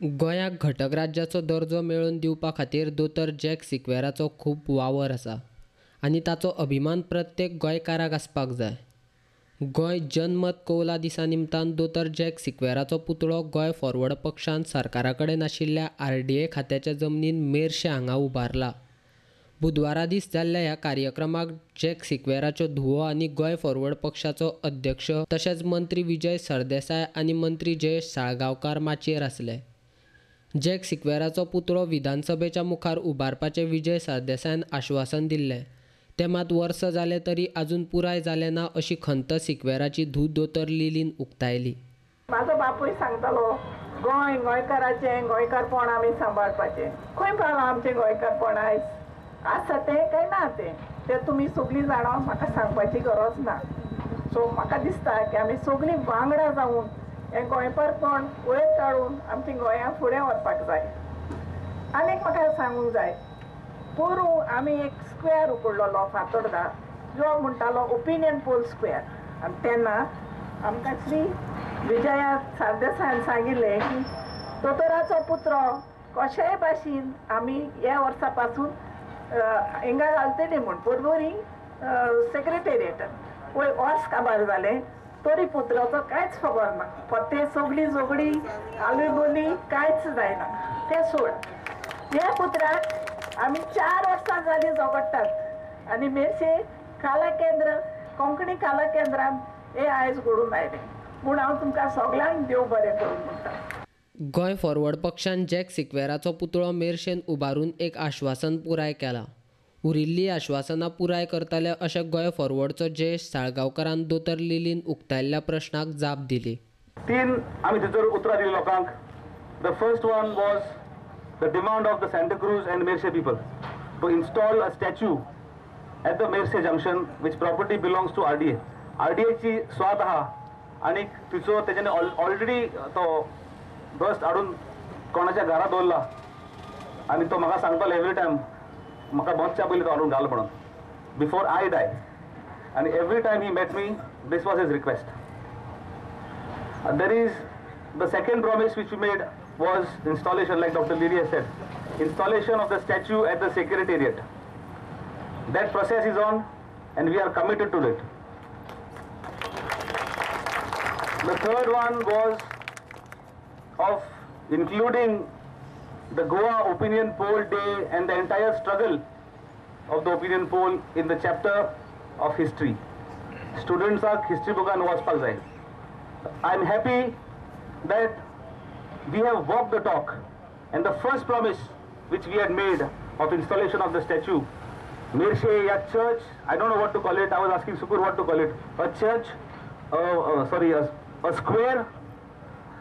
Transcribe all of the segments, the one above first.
गोंयाक घटक राज्याचो दर्जो मेळोवन दिवपा खातीर दोतोर जॅक सिक्वेराचो खूब वावर आसा आनी ताचो अभिमान प्रत्येक गोंयकाराक आसपाक जाय. गोंय जनमत कौला दिसा निमतान दोतोर जॅक सिक्वेराचो पुतळो गोंय फॉरवर्ड पक्षान सरकारा कडेन आशिल्ल्या RDA खात्याच्या जमनीन मेर्शे हांगा उबारला. बुधवारा दीस जाल्ल्या ह्या कार्यक्रमाक जॅक सिक्वेराच्यो धुवो आनी गोंय फॉरवर्ड पक्षाचो अध्यक्ष तशेंच मंत्री विजय सरदेसाय आनी मंत्री जयेश साळगांवकार माचयेर आसले. जॅक सिक्वेराचो पुतळो विधानसभेच्या मुखार उबारपाचें विजय सरदेसायान आश्वासन दिल्लें. ते मात वर्स जालें तरी आजून पुराय जालें ना अशी खंत सिक्वेराची धूव दोतोर लिलीन उक्तायली. म्हाजो बापूय सांगतालो गोंय गोंयकाराचें गोंयकारपण आमी सांबाळपाचें. खंय पावलां आमचें गोंयकारपण आयज? आसा तें काय ना तें तुमी सगळीं जाणां म्हाका सांगपाची गरज ना. सो म्हाका दिसता की आमी सगळीं वांगडा जावन हें गोंयकारपण वयर काडून आमच्या गोंया फुडें व्हरपाक जाय. आनीक म्हाका सांगूंक जाय, पोरूं आमी एक स्क्वेअर उकडलेलो फातोर्डा जो म्हणटालो ओपिनियन पोल स्क्वेअर. आनी तेन्ना आमकां श्री विजया सरदेसायान सांगिल्लें की दोतोराचो पुतळो कशेय भाशेन आमी ह्या वर्सा पासून हिंगा घालतली म्हूण पर्वरी सेक्रेटेरियेटान. पळय वर्स काबार जालें तरी पुतळ्याचो कांयच खबर ना. फक्त सगळी झगडी आली बोली कांयच जायना. तें सोड, ह्या पुतळ्याक आमी 4 वर्सां जालीं झगडटात आनी मेर्शे कला केंद्र कोंकणी कला केंद्रान हें आयज घडून आयलें म्हूण हांव तुमकां सगळ्यांक देव बरें करूं म्हणटा. गोंय फॉरवर्ड पक्षान जॅक सिक्वेराचो पुतळो मेर्शेन उबारून एक आश्वासन पुराय केलां. उरिल्लीं आश्वासनां पुराय करतले अशें गोंय फॉरवर्डचो जयेश साळगांवकारान दोतोर लिलीन उक्तायल्ल्या प्रश्नाक जाप दिली. 3 आमी थंयसर उतरां दिलीं लोकांक. The first one was the demand of the Santa Cruz and Merces people to install a statue at the Merces junction which property belongs to RDA. RDAची स्वाद आहा आनी तिचो तेच्यानी ऑलरेडी तो दस्ट हाडून कोणाच्या घरा दवरला आनी तो म्हाका सांगतालो एवरी टायम म्हाका मोतच्या पयलीं तो हाडून घाल म्हणून बिफोर आय डाय. आनी every time he met me this was his request. There is the second promise which we made was installation, like doctor Lily has said, installation of the statue at the secretariat. That process is on and we are committed to it. The third one was of including the Goa Opinion Poll Day and the entire struggle of the opinion poll in the chapter of history. Students are history book and waspak jai. I am happy that we have walked the talk, and the first promise which we had made of installation of the statue, Mershe ya church, I don't know what to call it. I was asking Sukur what to call it. A church, a square,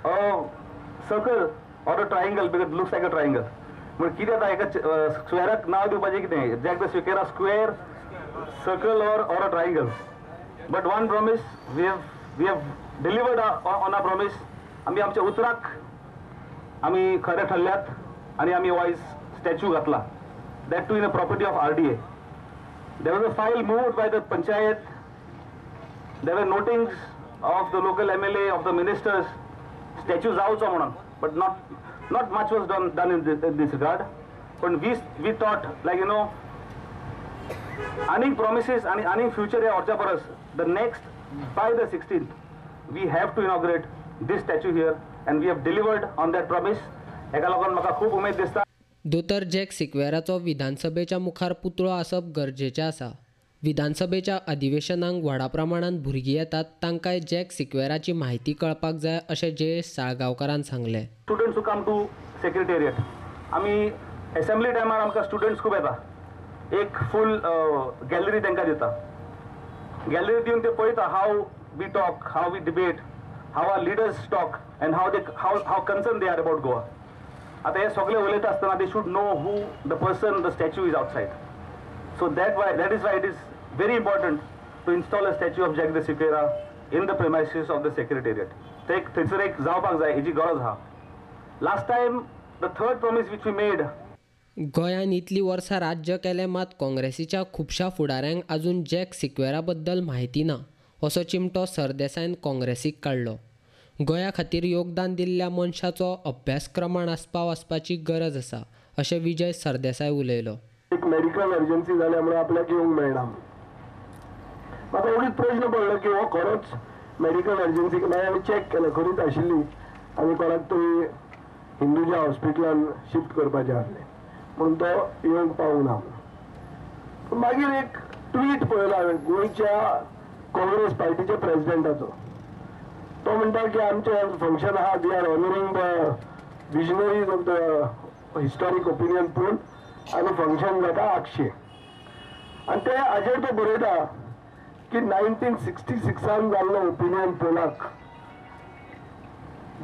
a circle or a triangle, because it looks like a triangle. But कितें जाता एका स्क्वेराक नांव दिवपाचें कितें? Jack the Sequeira square, circle or a triangle. But one promise we have delivered on our promise. आमी आमच्या उतराक आमी खरे ठरल्यात आनी आमी वायज स्टॅच्यू घातला. That too in a property of RDA. There was a file moved by the panchayat. There were notings of the local MLA, of the ministers, statues जावचो म्हणून, but not much was done in this regard. But we thought, like, you know, any promises and any future orcha for us, the next by the 16th we have to inaugurate this statue here, and we have delivered on that promise. एका लोकांक म्हाका खूब उमेद दिसता. दोतोर jack सिक्वेराचो विधानसभेच्या मुखार पुतळो आसप गरजेचें आसा. विधानसभेच्या अधिवेशनांक व्हडा प्रमाणात भुरगीं येतात, तांकांय जॅक सिक्वेराची म्हायती कळपाक जाय अशें जयेश साळगांवकारान सांगलें. Students who come to secretariat, आमी असेंब्ली टायमार आमकां स्टुडंट्स खूब येता. एक फूल गॅलरी तांकां दिता. गॅलरी दिवन ते पळयता how we talk, how we debate, how our leaders talk and how concern they are about Goa. आता हे सगळे उलयता आसतना they should know who the person the statue is outside. So that is why it is very important to install a statue of Jack the Siqueira in the premises of the secretariat. थंयसर एक जावपाक जाय, हेची गरज आहा. Last time the third promise which we made. गोंयान इतली वर्सां राज्य केलें, मात काँग्रेसीच्या खुबशा फुडाऱ्यांक आजून जॅक सिक्वेरा बद्दल म्हायती ना असो चिमटो सरदेसायन काँग्रेसीक काडलो. गोंया खातीर योगदान दिल्ल्या मनशाचो अभ्यासक्रमांत आस्पाव आसपाची गरज आसा अशें विजय सरदेसाय उलयलो. एक मेडिकल एमर्जन्सी जाल्यामुळे आपल्याक येवंक मेळना. म्हाका एवढीच प्रश्न पडलो की हो खरोच मेडिकल एमर्जन्सी हांवें चॅक केलें खरीच आशिल्ली आनी कोणाक तरी हिंदूच्या हॉस्पिटलान शिफ्ट करपाचें आसलें म्हणून तो येवंक पावूंक ना. मागीर एक ट्वीट पळयलो हांवें गोंयच्या काँग्रेस पार्टीच्या प्रेसिडेंटाचो. तो म्हणटा की आमचें फंक्शन आहा we are honouring the visionaries of the historic opinion poll आनी फंक्शन जाता 800 आनी ते हाजेर तो बरयता की 1966 जाल्लो ओपिनियन पोलाक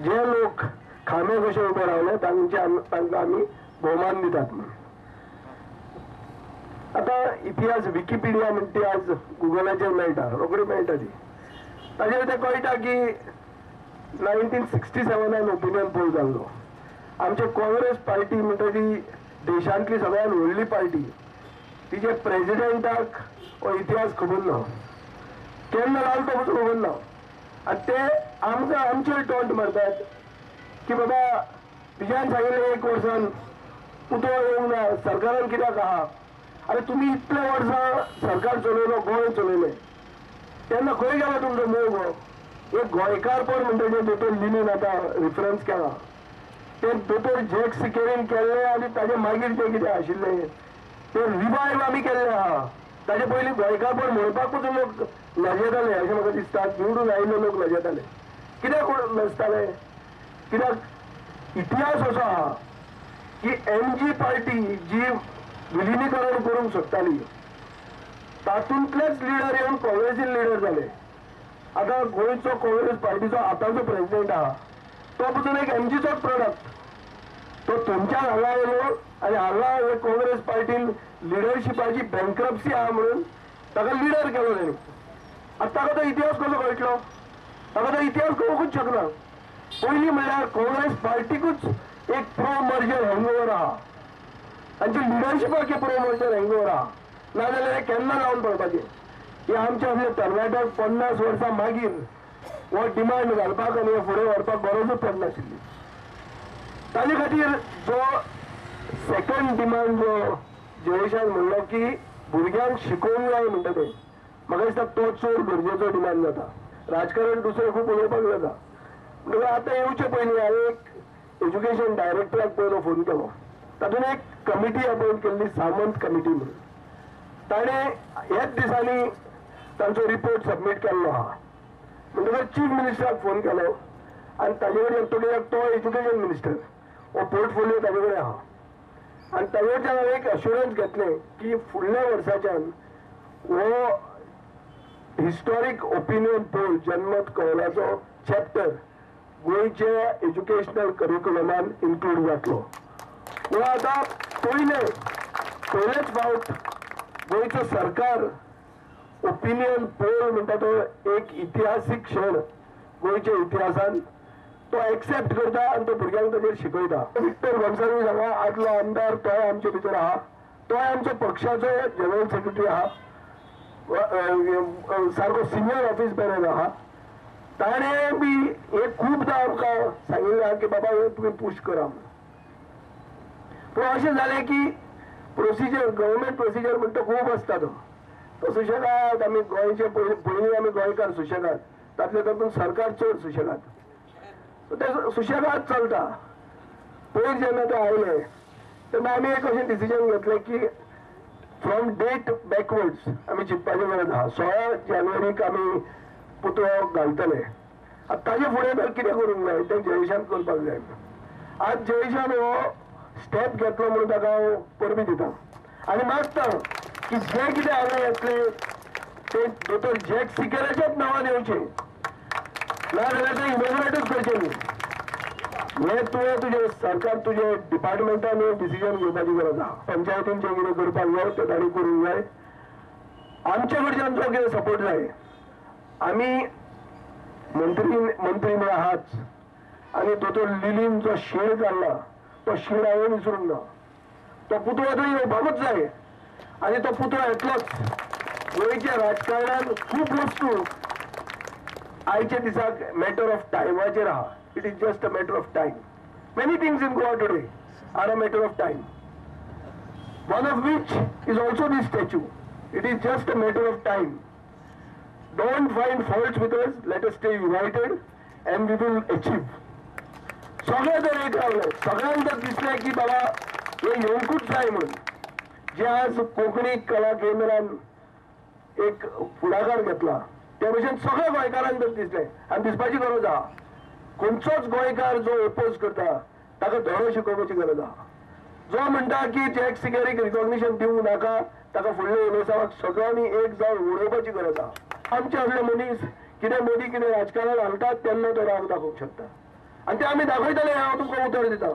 जे लोक खामे कशे उबे रावले तांकां आमी भोवमान दितात म्हणून. आता इतिहास विकिपीडिया म्हणटा ती आज गुगलाचेर मेळटा, रोखडी मेळटा ती. ताजेर ते कळटा की 1967 ओपिनियन पोल जाल्लो. आमचे काँग्रेस पार्टी म्हणटा ती देशांतली सगळ्यात व्हडली पार्टी, तिचे प्रेसिडेंटाक हो इतिहास खबर ना, केन्ना जालो तो खबर ना. आनी ते आमकां आमचेर टॉन्ट मारतात की बाबा विजयान सांगिल्लें 1 वर्सान पुतळो येवंक ना, सरकारान कित्याक आहा. अरे तुम्ही इतले वर्सां सरकार चलयलो, गोंय चलयलें, तेन्ना खंय गेलो तुमचो मोग हो. एक गोंयकारपण म्हणटा जें दोतोर लिनीन आतां रिफरन्स केला ते दोतोर जॅक सिकेरीन केल्लें आनी ताजे मागीर जें कितें आशिल्लें ते रिवायव आमी केल्लें आहा. ताजे पयलीं गोंयकारपण म्हणपाकूच लोक लजेताले अशें म्हाका दिसता. निवडून आयिल्ले लोक लजेताले. कित्याक लजताले? कित्याक इतिहास असो आहा की MG पार्टी जी विलिनीकरण करूंक सोदताली तातूंतलेच लिडर येवन काँग्रेसीन लिडर जाले. आतां गोंयचो काँग्रेस पार्टीचो आतांचो प्रेसिडेंट आहा तो पसून एक MGचोच प्रोडक्ट. तो तुमच्या हांगा येयलो आनी हांगा हे काँग्रेस पार्टीन लिडरशिपाची बँक्रप्सी आहा म्हणून ताका लिडर केलो तेणी. आतां ताका तो इतिहास कसो कळटलो? ताका तो इतिहास कळूंकूच शकना. पयलीं म्हणल्यार काँग्रेस पार्टीकूच एक प्रो मर्जर हँगओवर आहा, तांची लिडरशिपाक प्रो मर्जर हँगओवर आहा. नाजाल्यार हें केन्ना जावन पडपाचें की आमचे असले तरणाट्याक 50 वर्सां मागीर हो डिमांड घालपाक आनी फुडें व्हरपाक गरजूच पडनाशिल्ली. ताजे खातीर जो सेकंड डिमांड जो जयेशान म्हणलो की भुरग्यांक शिकोवंक जाय म्हणटा ते, म्हाका दिसता तो चड गरजेचो डिमांड जाता. राजकारण दुसरें खूब उलोवपाक जाता. म्हणटकीर आतां येवचे पयलीं हांवें एक एज्युकेशन डायरेक्टराक पयलो फोन केलो. तातूंत एक कमिटी अपॉयंट केल्ली सामंत कमिटी म्हणून. ताणें ह्याच दिसांनी तांचो रिपोर्ट सबमीट केल्लो आहा. म्हणटकीर चीफ मिनिस्टराक फोन केलो आनी ताजे कडेन तो एज्युकेशन मिनिस्टर हो पोर्टफोलियो ताजे कडेन आहा. आनी ताजे कडच्यान हांवें एक अश्युरन्स घेतलें की फुडल्या वर्साच्यान हो हिस्टॉरीक ओपिनियन पोल जनमत कौलाचो चॅप्टर गोंयच्या एज्युकेशनल करिक्युलमान इन्क्लूड जातलो. हो आतां पयलेच फावट गोंयचो सरकार ओपिनियन पोल म्हणटा तो एक इतिहासीक क्षण गोंयच्या इतिहासान तो एक्सेप्ट करता आनी तो भुरग्यांक ताचेर शिकयता. विक्टर गोन्साल्वीस हांगा आदलो आमदार तोय आमचे भितर आहा, तोय आमच्या पक्षाचो जनरल सेक्रेटरी आहा, सारको सिनियर ऑफिस बेनर आहा. ताणें बी हे खूबदां आमकां सांगिल्लें आहा की बाबा हे तुमी पुश करा. पूण अशें जालें की प्रोसिजर गव्हर्मेंट प्रोसिजर म्हणटा तो खूब आसता. तो सुशेगाद आमी गोंयचे पयलीं आमी गोंयकार सुशेगाद, तातले तातूंत सरकार चड सुशेगाद. ते सुशेगाद चलता. पयर जेन्ना ते आयले तेन्ना आमी एक अशें डिसिजन घेतलें की फ्रॉम डेट बॅकवर्ड्स आमी चिंतपाचें गरज आहा. 16 जानेवारीक आमी पुतळो घालतले. आतां ताजे फुडें तर कितें करूंक जाय तें जयेशान करपाक जाय. आज जयेशान हो स्टेप घेतलो म्हणून ताका हांव परबी दिता आनी मागता की जे कितें हांगा येतले ते दोतोर जॅक सिकेराच्याच नांवान येवचे, नाजाल्यार ते इनॉग्रेटूच करचे न्ही. हे तुजें सरकार तुजे डिपार्टमेंटान डिसिजन घेवपाची गरज आहा. पंचायतीन जें कितें करपाक जाय तें तांणी करूंक जाय. आमचे कडच्यान जो कितें सपोर्ट जाय आमी मंत्री म्हण आहात आनी दोतोर लिलीन जो शीड काडला तो शीड हांवें विसरूंक ना. तो पुतळो थंय येवपाकूच जाय आनी तो पुतळो येतलोच. गोंयच्या राजकारणान खूब वस्तू आयच्या दिसाक मॅटर ऑफ टायमाचेर आहा. It is just a matter of time. Many things in Goa today are a matter of time. One of which is also this statue. It is just a matter of time. Don't find faults with us. Let us stay united and we will achieve. सगळे जर एक रावले, सगळ्यांक जर दिसले की बाबा हे येवंकूच जाय म्हणून, जे आज कोंकणी कला केंद्रान एक फुडाकार घेतला त्या भशेन सगळ्या गोंयकारांक जर दिसले आनी दिसपाची गरज आहा. खंयचोच गोंयकार जो ओपोज करता ताका धडो शिकोवपाची गरज आहा. जो म्हणटा की जॅक सिक्वेराक रिकॉग्निशन दिवंक नाका ताका फुडल्या इलेक्शनाक सगळ्यांनी एक जावन उडोवपाची गरज आहा. आमचे असले मनीस कितें मोदी कितें राजकारणात हाडटात तेन्ना तो राग दाखोवंक शकता आनी ते आमी दाखयतले. हांव तुमकां उतर दिता.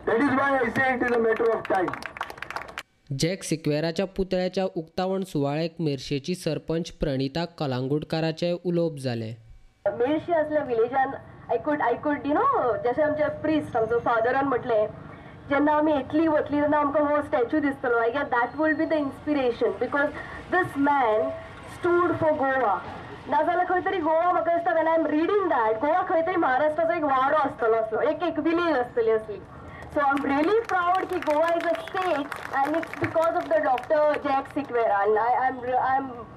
That is why I say it is a matter of time. Jack सिक्वेराच्या पुतळ्याच्या उक्तावण सुवाळ्याक मेर्शेची सरपंच प्रणिता कलांगूटकाराचे उलोवप जालें. मेर्शे असल्या विलेजान आय कूड जशें आमचे प्रिस्ट आमचो फादरान म्हटलें, जेन्ना आमी इटली वतली तेन्ना आमकां हो स्टॅच्यू दिसतलो. I get that will be the inspiration because this man stood for Goa. नाजाल्यार खंय तरी गोवा म्हाका दिसता when I am reading that Goa खंय तरी महाराष्ट्राचो एक वाडो आसतलो असलो, एक विलेज आसतली असली. So I'm really proud कि Goa is a state, and it's because of the Dr. Jack Sikwera, and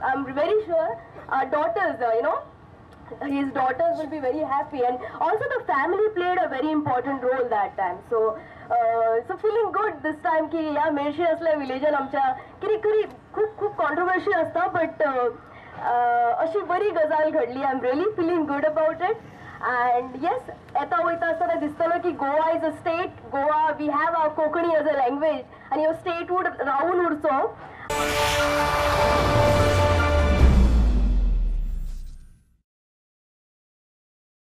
I'm very sure our daughters, his daughters will be very happy, and also the family played a very important role that time. So feeling good this time कि या मेर्शे असल्या विलेजान आमच्या किरी खूप controversy असता, but अशी बरी गजाल घडली. I'm really feeling good about it. And yes, येता वयता आसतना दिसतलो की Goa is a state. Goa we have our Konkani as a language, आनी ह्यो स्टेट वूड रावून उरचो.